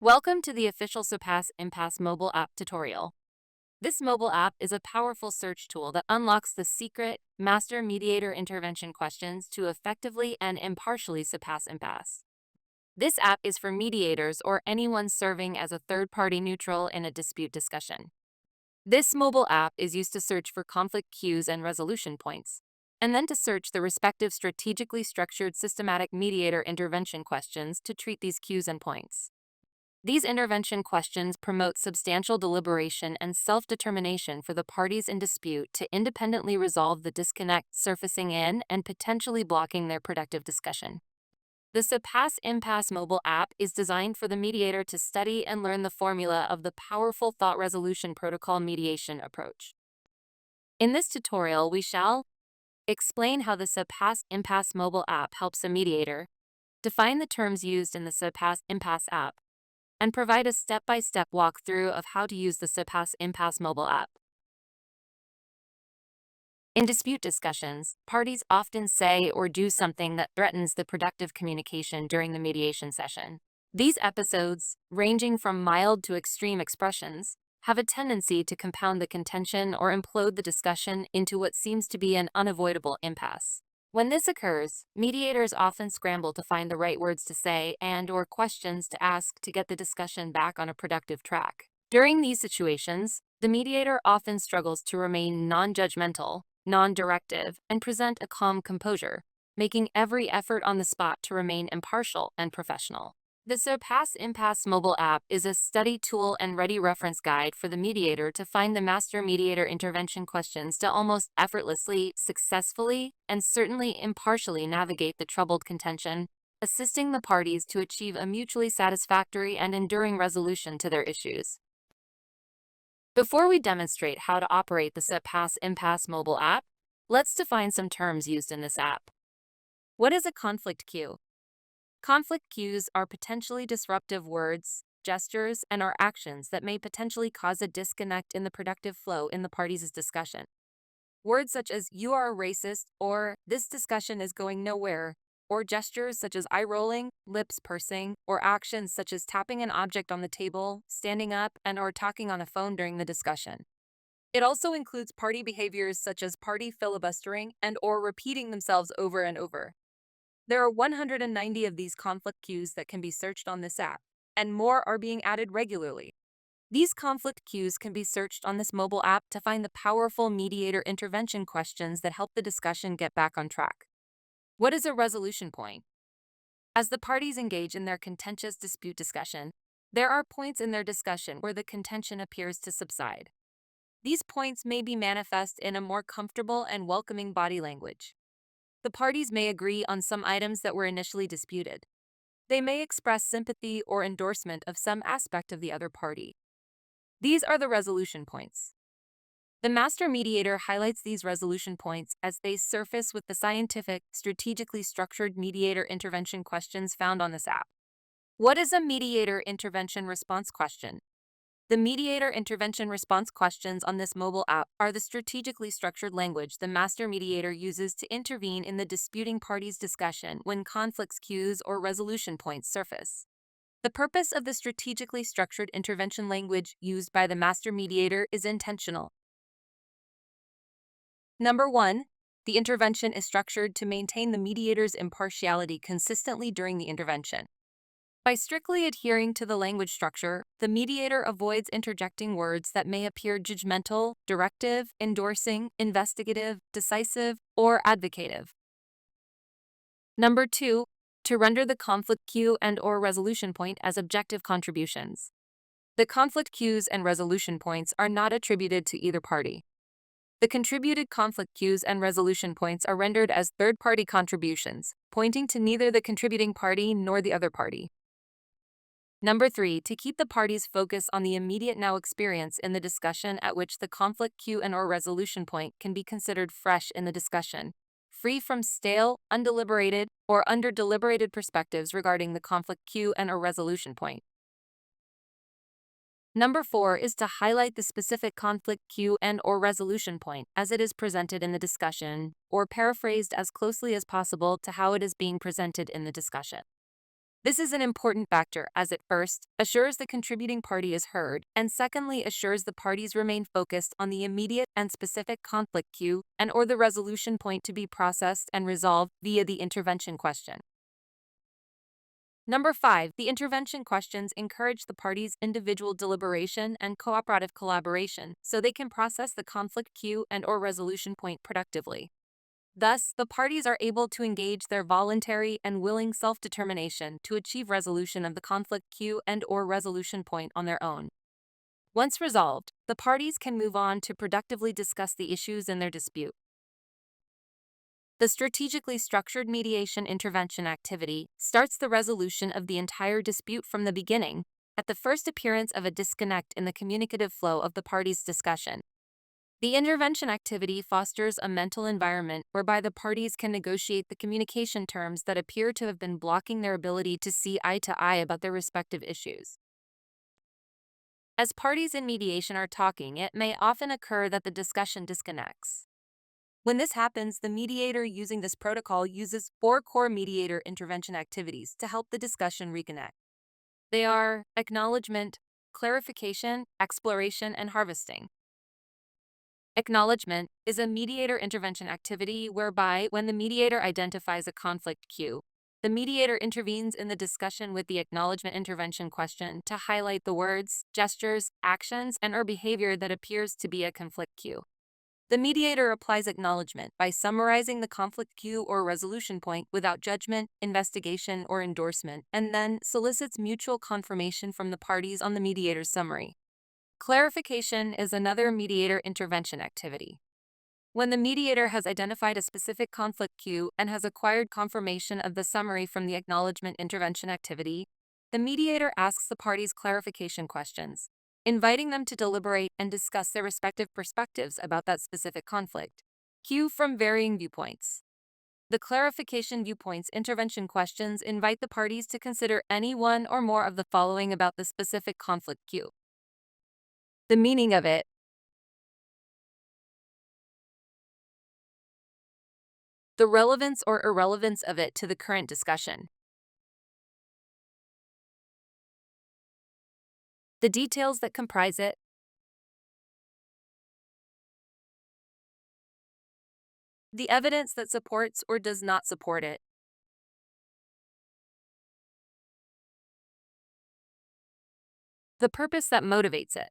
Welcome to the official Surpass IMPASSE mobile app tutorial. This mobile app is a powerful search tool that unlocks the secret master mediator intervention questions to effectively and impartially surpass impasse. This app is for mediators or anyone serving as a third-party neutral in a dispute discussion. This mobile app is used to search for conflict cues and resolution points, and then to search the respective strategically structured systematic mediator intervention questions to treat these cues and points. These intervention questions promote substantial deliberation and self-determination for the parties in dispute to independently resolve the disconnect surfacing in and potentially blocking their productive discussion. The Surpass IMPASSE mobile app is designed for the mediator to study and learn the formula of the powerful thought resolution protocol mediation approach. In this tutorial, we shall explain how the Surpass IMPASSE mobile app helps a mediator, define the terms used in the Surpass IMPASSE app, and provide a step-by-step walkthrough of how to use the Surpass IMPASSE mobile app. In dispute discussions, parties often say or do something that threatens the productive communication during the mediation session. These episodes, ranging from mild to extreme expressions, have a tendency to compound the contention or implode the discussion into what seems to be an unavoidable impasse. When this occurs, mediators often scramble to find the right words to say and/or questions to ask to get the discussion back on a productive track. During these situations, the mediator often struggles to remain non-judgmental, non-directive, and present a calm composure, making every effort on the spot to remain impartial and professional. The Surpass IMPASSE mobile app is a study tool and ready reference guide for the mediator to find the master mediator intervention questions to almost effortlessly, successfully, and certainly impartially navigate the troubled contention, assisting the parties to achieve a mutually satisfactory and enduring resolution to their issues. Before we demonstrate how to operate the Surpass IMPASSE mobile app, let's define some terms used in this app. What is a conflict cue? Conflict cues are potentially disruptive words, gestures, and/or actions that may potentially cause a disconnect in the productive flow in the parties' discussion. Words such as "you are a racist" or "this discussion is going nowhere," or gestures such as eye-rolling, lips pursing, or actions such as tapping an object on the table, standing up, and/or talking on a phone during the discussion. It also includes party behaviors such as party filibustering and/or repeating themselves over and over. There are 190 of these conflict cues that can be searched on this app, and more are being added regularly. These conflict cues can be searched on this mobile app to find the powerful mediator intervention questions that help the discussion get back on track. What is a resolution point? As the parties engage in their contentious dispute discussion, there are points in their discussion where the contention appears to subside. These points may be manifest in a more comfortable and welcoming body language. The parties may agree on some items that were initially disputed. They may express sympathy or endorsement of some aspect of the other party. These are the resolution points. The master mediator highlights these resolution points as they surface with the scientific, strategically structured mediator intervention questions found on this app. What is a mediator intervention response question? The mediator intervention response questions on this mobile app are the strategically structured language the master mediator uses to intervene in the disputing parties' discussion when conflicts cues or resolution points surface. The purpose of the strategically structured intervention language used by the master mediator is intentional. Number 1, the intervention is structured to maintain the mediator's impartiality consistently during the intervention. By strictly adhering to the language structure, the mediator avoids interjecting words that may appear judgmental, directive, endorsing, investigative, decisive, or advocative. Number 2, to render the conflict cue and/or resolution point as objective contributions. The conflict cues and resolution points are not attributed to either party. The contributed conflict cues and resolution points are rendered as third-party contributions, pointing to neither the contributing party nor the other party. Number 3, to keep the parties' focus on the immediate now experience in the discussion at which the conflict cue and/or resolution point can be considered fresh in the discussion, free from stale, undeliberated, or under-deliberated perspectives regarding the conflict cue and/or resolution point. Number 4 is to highlight the specific conflict cue and/or resolution point as it is presented in the discussion, or paraphrased as closely as possible to how it is being presented in the discussion. This is an important factor as it first assures the contributing party is heard, and secondly assures the parties remain focused on the immediate and specific conflict queue and or the resolution point to be processed and resolved via the intervention question. Number 5, the intervention questions encourage the parties' individual deliberation and cooperative collaboration so they can process the conflict queue and or resolution point productively. Thus, the parties are able to engage their voluntary and willing self-determination to achieve resolution of the conflict queue and or resolution point on their own. Once resolved, the parties can move on to productively discuss the issues in their dispute. The strategically structured mediation intervention activity starts the resolution of the entire dispute from the beginning, at the first appearance of a disconnect in the communicative flow of the parties' discussion. The intervention activity fosters a mental environment whereby the parties can negotiate the communication terms that appear to have been blocking their ability to see eye to eye about their respective issues. As parties in mediation are talking, it may often occur that the discussion disconnects. When this happens, the mediator using this protocol uses 4 core mediator intervention activities to help the discussion reconnect. They are acknowledgement, clarification, exploration, and harvesting. Acknowledgement is a mediator intervention activity whereby, when the mediator identifies a conflict queue, the mediator intervenes in the discussion with the acknowledgement intervention question to highlight the words, gestures, actions, and/or behavior that appears to be a conflict queue. The mediator applies acknowledgement by summarizing the conflict queue or resolution point without judgment, investigation, or endorsement, and then solicits mutual confirmation from the parties on the mediator's summary. Clarification is another mediator intervention activity. When the mediator has identified a specific conflict queue and has acquired confirmation of the summary from the acknowledgement intervention activity, the mediator asks the parties clarification questions, inviting them to deliberate and discuss their respective perspectives about that specific conflict. Queue from varying viewpoints. The clarification viewpoints intervention questions invite the parties to consider any one or more of the following about the specific conflict queue. The meaning of it, the relevance or irrelevance of it to the current discussion, the details that comprise it, the evidence that supports or does not support it, the purpose that motivates it,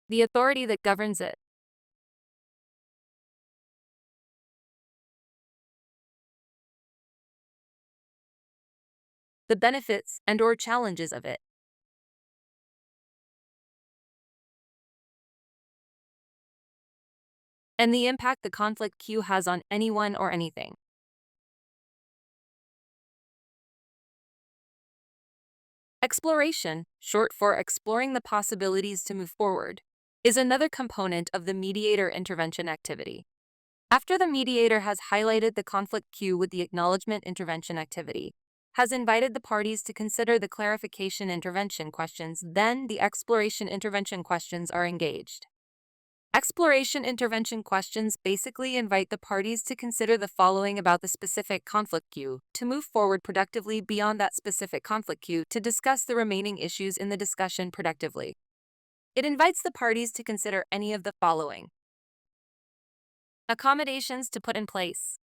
the authority that governs it, the benefits and/or challenges of it, and the impact the conflict queue has on anyone or anything. Exploration, short for exploring the possibilities to move forward, is another component of the mediator intervention activity. After the mediator has highlighted the conflict queue with the acknowledgement intervention activity, has invited the parties to consider the clarification intervention questions, then the exploration intervention questions are engaged. Exploration intervention questions basically invite the parties to consider the following about the specific conflict queue, to move forward productively beyond that specific conflict queue to discuss the remaining issues in the discussion productively. It invites the parties to consider any of the following: accommodations to put in place,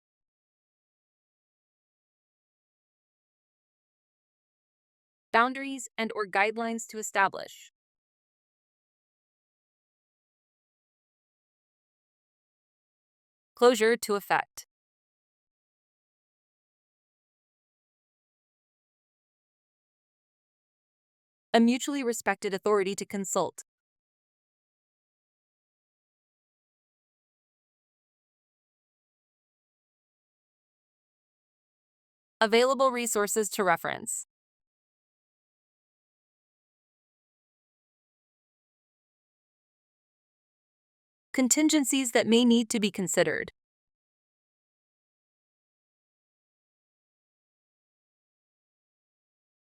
boundaries and/or guidelines to establish, closure to effect, a mutually respected authority to consult, available resources to reference, contingencies that may need to be considered,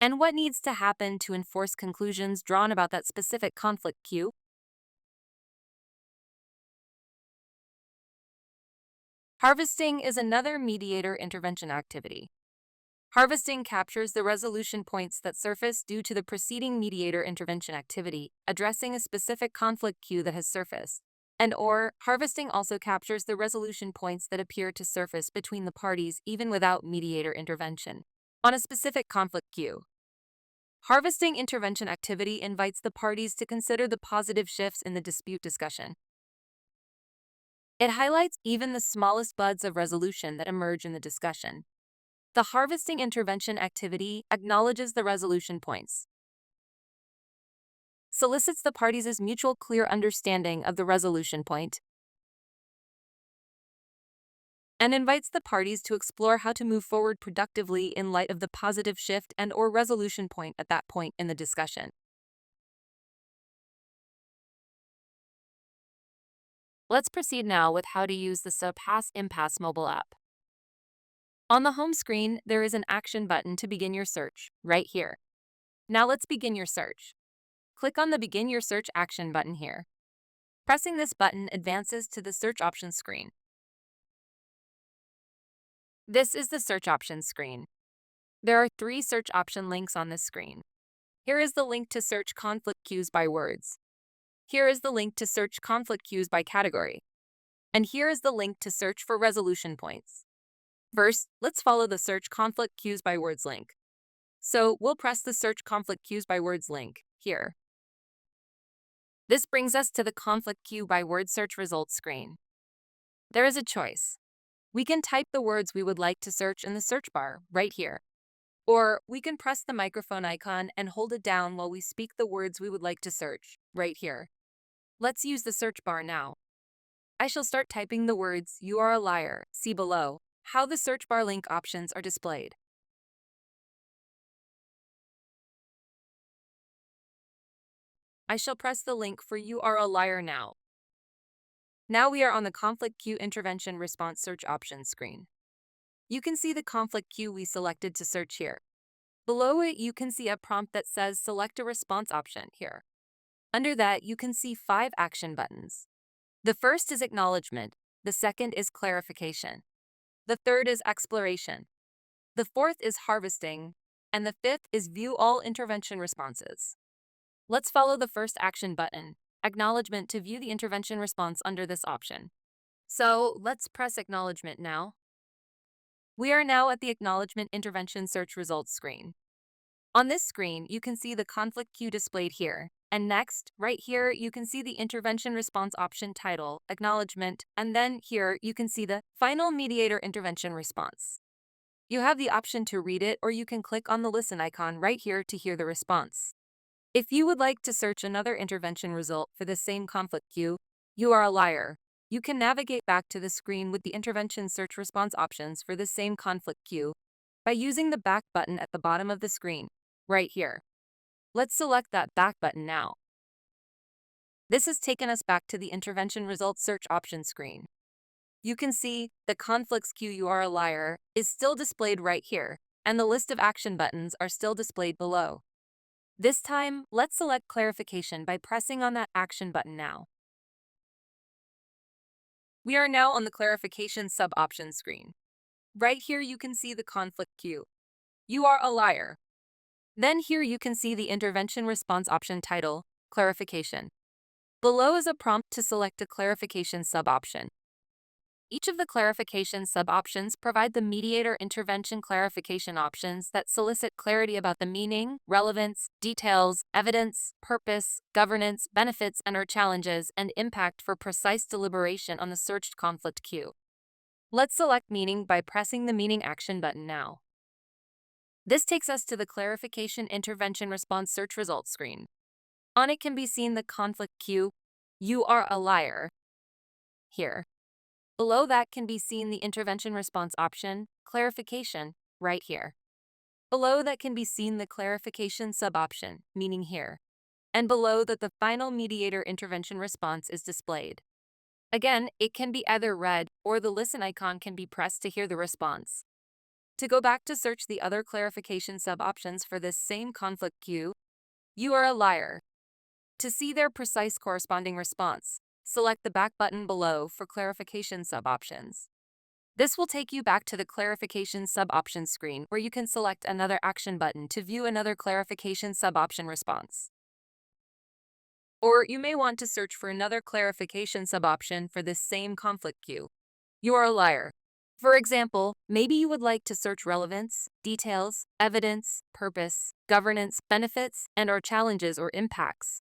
and what needs to happen to enforce conclusions drawn about that specific conflict queue. Harvesting is another mediator intervention activity. Harvesting captures the resolution points that surface due to the preceding mediator intervention activity, addressing a specific conflict queue that has surfaced. And/or harvesting also captures the resolution points that appear to surface between the parties even without mediator intervention on a specific conflict queue. Harvesting intervention activity invites the parties to consider the positive shifts in the dispute discussion. It highlights even the smallest buds of resolution that emerge in the discussion. The harvesting intervention activity acknowledges the resolution points, solicits the parties' mutual clear understanding of the resolution point, and invites the parties to explore how to move forward productively in light of the positive shift and/or resolution point at that point in the discussion. Let's proceed now with how to use the Surpass IMPASSE mobile app. On the home screen, there is an action button to begin your search, right here. Now let's begin your search. Click on the Begin Your Search action button here. Pressing this button advances to the search options screen. This is the search options screen. There are 3 search option links on this screen. Here is the link to search conflict queues by words. Here is the link to search conflict queues by category. And here is the link to search for resolution points. First, let's follow the search conflict queues by words link. So we'll press the search conflict queues by words link here. This brings us to the conflict queue by word search results screen. There is a choice. We can type the words we would like to search in the search bar right here. Or we can press the microphone icon and hold it down while we speak the words we would like to search right here. Let's use the search bar now. I shall start typing the words "You are a liar." See below how the search bar link options are displayed. I shall press the link for "You are a liar" now. Now we are on the conflict queue intervention response search options screen. You can see the conflict queue we selected to search here. Below it, you can see a prompt that says select a response option here. Under that, you can see 5 action buttons. The first is acknowledgement, the second is clarification, the third is exploration, the fourth is harvesting, and the fifth is view all intervention responses. Let's follow the first action button, acknowledgement, to view the intervention response under this option. So let's press acknowledgement now. We are now at the acknowledgement intervention search results screen. On this screen, you can see the conflict queue displayed here. And next, right here, you can see the intervention response option title, acknowledgement, and then here you can see the final mediator intervention response. You have the option to read it, or you can click on the listen icon right here to hear the response. If you would like to search another intervention result for the same conflict queue, "You are a liar," you can navigate back to the screen with the intervention search response options for the same conflict queue by using the back button at the bottom of the screen, right here. Let's select that back button now. This has taken us back to the intervention results search option screen. You can see the conflicts queue "You are a liar" is still displayed right here, and the list of action buttons are still displayed below. This time, let's select clarification by pressing on that action button now. We are now on the clarification sub-option screen. Right here you can see the conflict queue, "You are a liar." Then here you can see the intervention response option title, clarification. Below is a prompt to select a clarification sub-option. Each of the clarification sub-options provide the mediator intervention clarification options that solicit clarity about the meaning, relevance, details, evidence, purpose, governance, benefits and/or challenges, and impact for precise deliberation on the searched conflict queue. Let's select meaning by pressing the meaning action button now. This takes us to the clarification intervention response search results screen. On it can be seen the conflict queue, "You are a liar," here. Below that can be seen the intervention response option, clarification, right here. Below that can be seen the clarification sub-option, meaning here. And below that the final mediator intervention response is displayed. Again, it can be either read or the listen icon can be pressed to hear the response. To go back to search the other clarification sub-options for this same conflict queue, "You are a liar." To see their precise corresponding response, select the back button below for clarification sub-options. This will take you back to the clarification sub-option screen where you can select another action button to view another clarification sub-option response. Or you may want to search for another clarification sub-option for this same conflict queue. You are a liar. For example, maybe you would like to search relevance, details, evidence, purpose, governance, benefits, and/or challenges or impacts.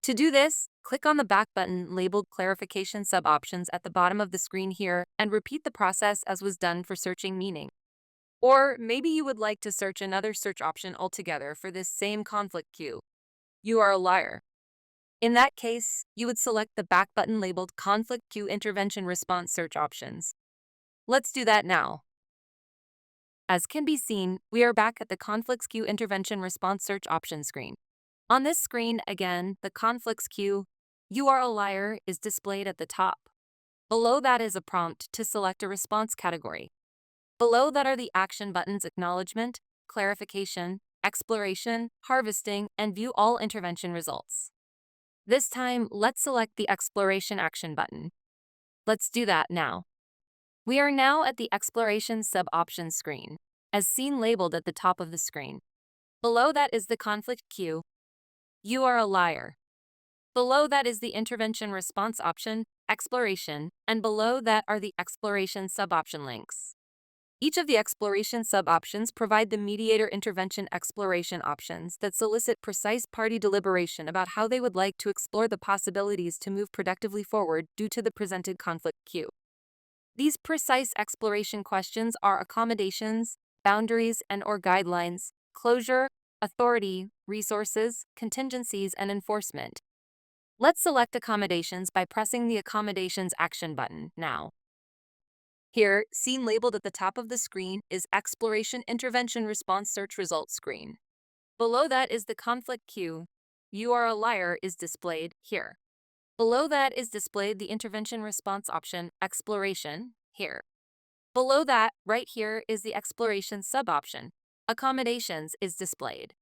To do this, click on the back button labeled Clarification Sub-Options at the bottom of the screen here and repeat the process as was done for searching meaning. Or maybe you would like to search another search option altogether for this same conflict queue. You are a liar. In that case, you would select the back button labeled Conflict Queue Intervention Response Search Options. Let's do that now. As can be seen, we are back at the Conflicts Queue Intervention Response Search Option screen. On this screen, again, the conflicts queue, "You are a liar," is displayed at the top. Below that is a prompt to select a response category. Below that are the action buttons Acknowledgement, Clarification, Exploration, Harvesting, and View All Intervention Results. This time, let's select the Exploration action button. Let's do that now. We are now at the Exploration sub-option screen, as seen labeled at the top of the screen. Below that is the conflict queue. You are a liar. Below that is the intervention response option, exploration, and below that are the exploration sub-option links. Each of the exploration sub-options provide the mediator intervention exploration options that solicit precise party deliberation about how they would like to explore the possibilities to move productively forward due to the presented conflict queue. These precise exploration questions are accommodations, boundaries and/or guidelines, closure, authority, resources, contingencies, and enforcement. Let's select accommodations by pressing the Accommodations action button now. Here, seen labeled at the top of the screen, is Exploration Intervention Response Search Results screen. Below that is the conflict queue. You are a liar is displayed here. Below that is displayed the intervention response option, Exploration, here. Below that, right here, is the Exploration sub-option, Accommodations, is displayed.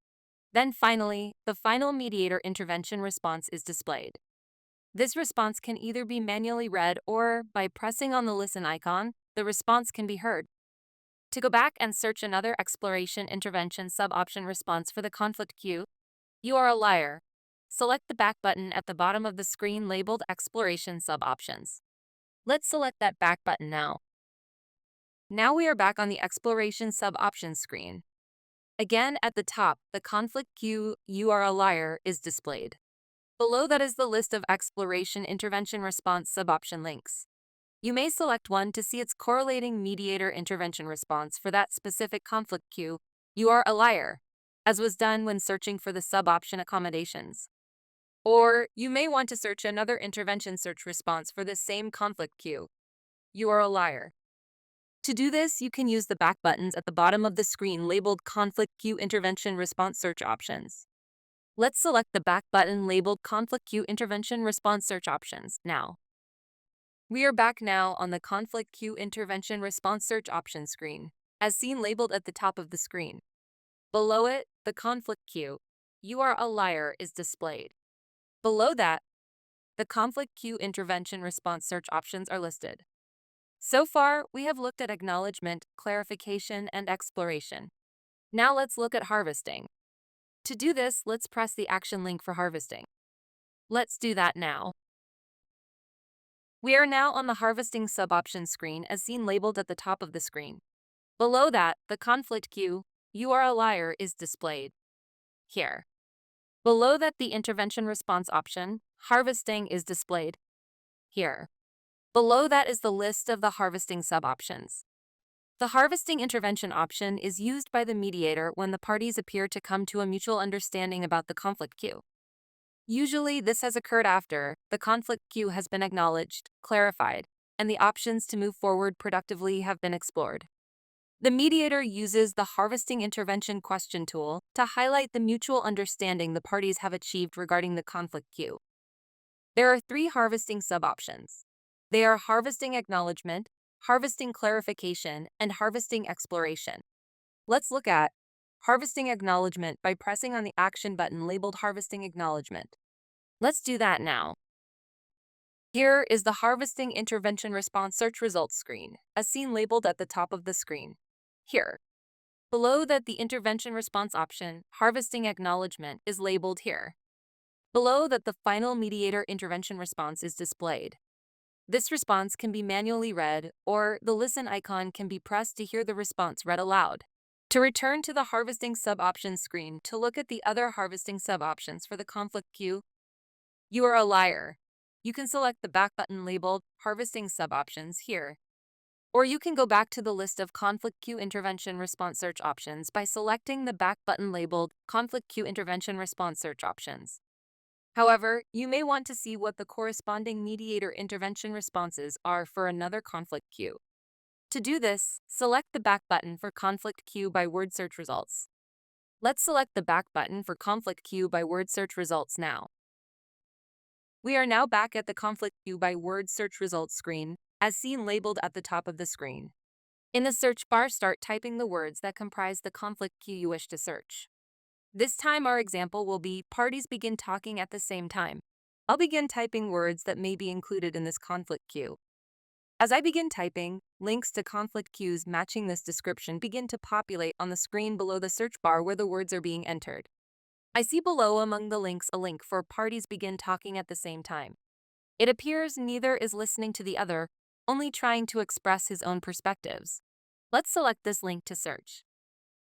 Then finally, the final mediator intervention response is displayed. This response can either be manually read or, by pressing on the listen icon, the response can be heard. To go back and search another exploration intervention sub-option response for the conflict queue, you are a liar. Select the back button at the bottom of the screen labeled Exploration Sub-Options. Let's select that back button now. Now we are back on the Exploration Sub-Options screen. Again, at the top, the conflict queue, You are a liar, is displayed. Below that is the list of Exploration Intervention Response sub-option links. You may select one to see its correlating mediator intervention response for that specific conflict queue, You are a liar, as was done when searching for the sub-option accommodations. Or you may want to search another intervention search response for this same conflict queue, You are a liar. To do this, you can use the back buttons at the bottom of the screen labeled Conflict Queue Intervention Response Search Options. Let's select the back button labeled Conflict Queue Intervention Response Search Options now. We are back now on the Conflict Queue Intervention Response Search Options screen, as seen labeled at the top of the screen. Below it, the conflict queue, You are a liar, is displayed. Below that, the Conflict Queue Intervention Response Search Options are listed. So far, we have looked at acknowledgement, clarification, and exploration. Now let's look at harvesting. To do this, let's press the action link for harvesting. Let's do that now. We are now on the Harvesting sub-option screen as seen labeled at the top of the screen. Below that, the conflict queue, You are a liar, is displayed here. Below that, the intervention response option, Harvesting, is displayed here. Below that is the list of the harvesting sub-options. The harvesting intervention option is used by the mediator when the parties appear to come to a mutual understanding about the conflict queue. Usually, this has occurred after the conflict queue has been acknowledged, clarified, and the options to move forward productively have been explored. The mediator uses the Harvesting Intervention Question tool to highlight the mutual understanding the parties have achieved regarding the conflict queue. There are 3 harvesting sub-options. They are Harvesting Acknowledgement, Harvesting Clarification, and Harvesting Exploration. Let's look at Harvesting Acknowledgement by pressing on the action button labeled Harvesting Acknowledgement. Let's do that now. Here is the Harvesting Intervention Response Search Results screen, as seen labeled at the top of the screen. Here. Below that, the Intervention Response option, Harvesting Acknowledgement, is labeled here. Below that, the final mediator intervention response is displayed. This response can be manually read, or the listen icon can be pressed to hear the response read aloud. To return to the Harvesting Sub-Options screen to look at the other harvesting sub-options for the conflict queue, you are a liar. You can select the back button labeled Harvesting Sub-Options here. Or you can go back to the list of conflict queue intervention response search options by selecting the back button labeled Conflict Queue Intervention Response Search Options. However, you may want to see what the corresponding mediator intervention responses are for another conflict queue. To do this, select the back button for conflict queue by word search results. Let's select the back button for conflict queue by word search results now. We are now back at the conflict queue by word search results screen, as seen labeled at the top of the screen. In the search bar, start typing the words that comprise the conflict queue you wish to search. This time our example will be parties begin talking at the same time. I'll begin typing words that may be included in this conflict queue. As I begin typing, links to conflict queues matching this description begin to populate on the screen below the search bar where the words are being entered. I see below among the links a link for parties begin talking at the same time. It appears neither is listening to the other, only trying to express his own perspectives. Let's select this link to search.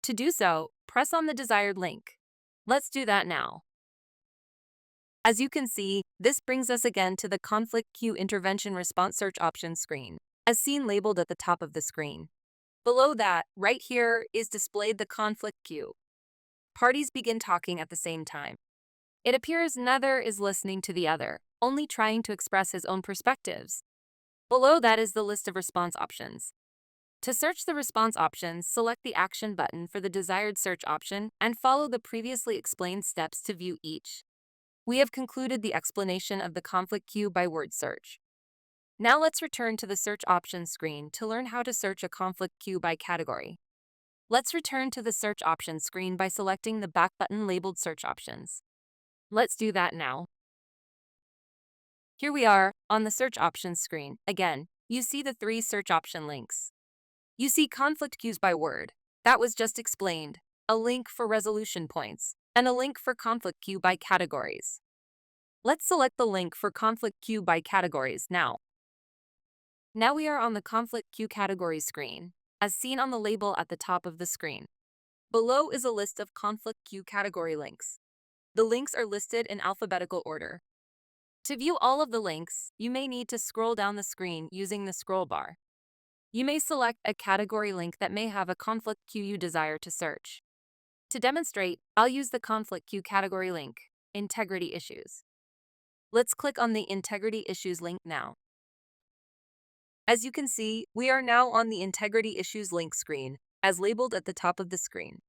To do so, press on the desired link. Let's do that now. As you can see, this brings us again to the Conflict Queue Intervention Response Search Options screen, as seen labeled at the top of the screen. Below that, right here, is displayed the conflict queue. Parties begin talking at the same time. It appears neither is listening to the other, only trying to express his own perspectives. Below that is the list of response options. To search the response options, select the Action button for the desired search option and follow the previously explained steps to view each. We have concluded the explanation of the conflict queue by word search. Now let's return to the Search Options screen to learn how to search a conflict queue by category. Let's return to the Search Options screen by selecting the back button labeled Search Options. Let's do that now. Here we are on the Search Options screen. Again, you see the three search option links. You see conflict queues by word. That was just explained. A link for resolution points, and a link for conflict queue by categories. Let's select the link for conflict queue by categories now. Now we are on the conflict queue categories screen, as seen on the label at the top of the screen. Below is a list of conflict queue category links. The links are listed in alphabetical order. To view all of the links, you may need to scroll down the screen using the scroll bar. You may select a category link that may have a conflict queue you desire to search. To demonstrate, I'll use the conflict queue category link, Integrity Issues. Let's click on the Integrity Issues link now. As you can see, we are now on the Integrity Issues link screen, as labeled at the top of the screen.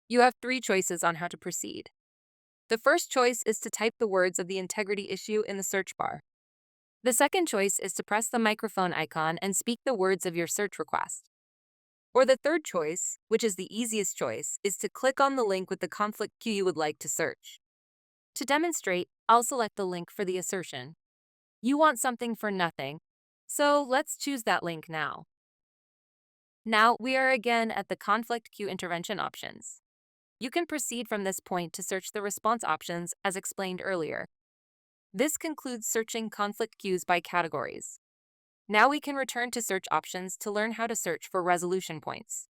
You have three choices on how to proceed. The first choice is to type the words of the integrity issue in the search bar. The second choice is to press the microphone icon and speak the words of your search request. Or the third choice, which is the easiest choice, is to click on the link with the conflict queue you would like to search. To demonstrate, I'll select the link for the assertion. You want something for nothing, so let's choose that link now. Now we are again at the conflict queue intervention options. You can proceed from this point to search the response options as explained earlier. This concludes searching conflict queues by categories. Now we can return to search options to learn how to search for resolution points.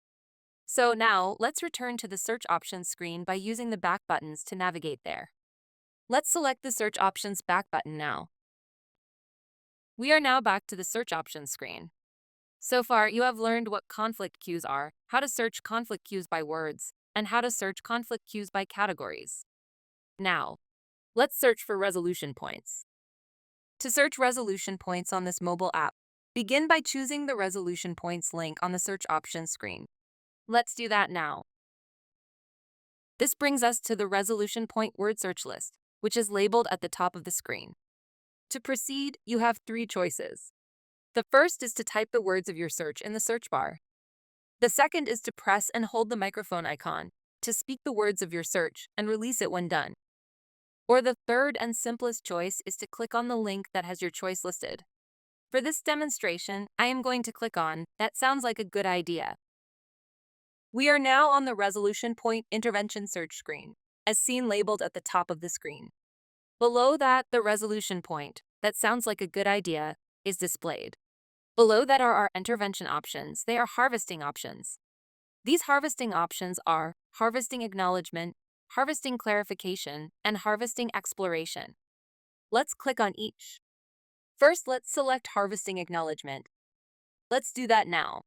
So now let's return to the search options screen by using the back buttons to navigate there. Let's select the search options back button now. We are now back to the search options screen. So far, you have learned what conflict queues are, how to search conflict queues by words, and how to search conflict queues by categories. Now, let's search for resolution points. To search resolution points on this mobile app, begin by choosing the resolution points link on the search options screen. Let's do that now. This brings us to the resolution point word search list, which is labeled at the top of the screen. To proceed, you have three choices. The first is to type the words of your search in the search bar. The second is to press and hold the microphone icon to speak the words of your search and release it when done. Or the third and simplest choice is to click on the link that has your choice listed. For this demonstration, I am going to click on "That sounds like a good idea." We are now on the resolution point intervention search screen, as seen labeled at the top of the screen. Below that, the resolution point "That sounds like a good idea" is displayed. Below that are our intervention options. They are harvesting options. These harvesting options are harvesting acknowledgement, harvesting clarification, and harvesting exploration. Let's click on each. First, let's select harvesting acknowledgement. Let's do that now.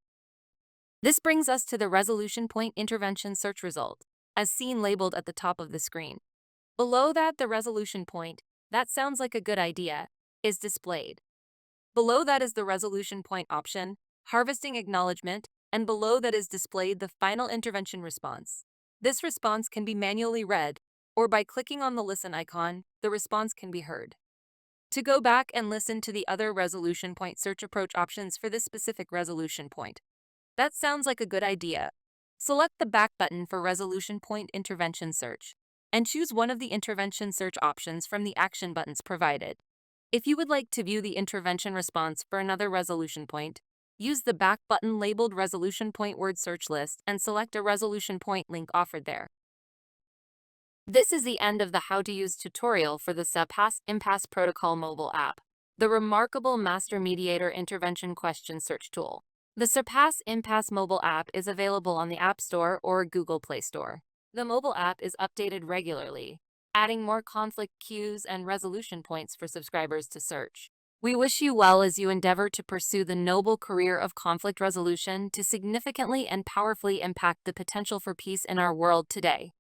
This brings us to the resolution point intervention search result, as seen labeled at the top of the screen. Below that, the resolution point "That sounds like a good idea" is displayed. Below that is the resolution point option, harvesting acknowledgement, and below that is displayed the final intervention response. This response can be manually read, or by clicking on the listen icon, the response can be heard. To go back and listen to the other resolution point search approach options for this specific resolution point, that sounds like a good idea. Select the back button for resolution point intervention search, and choose one of the intervention search options from the action buttons provided. If you would like to view the intervention response for another resolution point, use the back button labeled resolution point word search list and select a resolution point link offered there. This is the end of the how to use tutorial for the Surpass IMPASSE Protocol mobile app, the remarkable master mediator intervention question search tool. The Surpass IMPASSE mobile app is available on the App Store or Google Play Store. The mobile app is updated regularly, adding more conflict cues and resolution points for subscribers to search. We wish you well as you endeavor to pursue the noble career of conflict resolution to significantly and powerfully impact the potential for peace in our world today.